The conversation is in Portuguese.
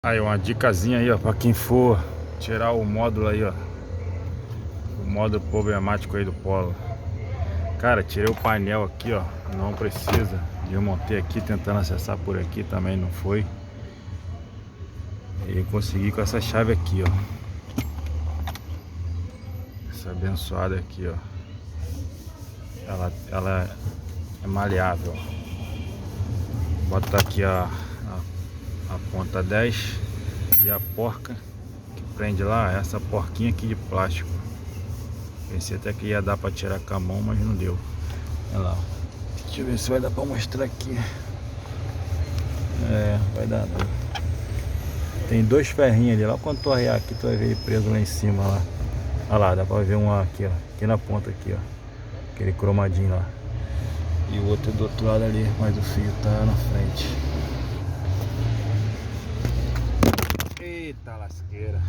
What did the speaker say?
Aí, uma dicasinha aí, ó, pra quem for tirar o módulo aí, ó. O módulo problemático aí do Polo. Cara, tirei o painel aqui, ó. Não precisa. Desmontei aqui, tentando acessar por aqui também não foi. E consegui com essa chave aqui, ó. Essa abençoada aqui, ó. Ela é maleável. Bota aqui a ponta 10 e a porca que prende lá, essa porquinha aqui de plástico. Pensei até que ia dar pra tirar com a mão, mas não deu. Olha lá. Deixa eu ver se vai dar pra mostrar aqui. É, vai dar não. Tem dois ferrinhos ali. Lá quando tu arriar aqui, tu vai ver ele preso lá em cima lá. Olha lá, dá pra ver um aqui, ó. Aqui na ponta aqui, ó. Aquele cromadinho lá. E o outro é do outro lado ali, mas o fio tá na frente. Eita lasqueira.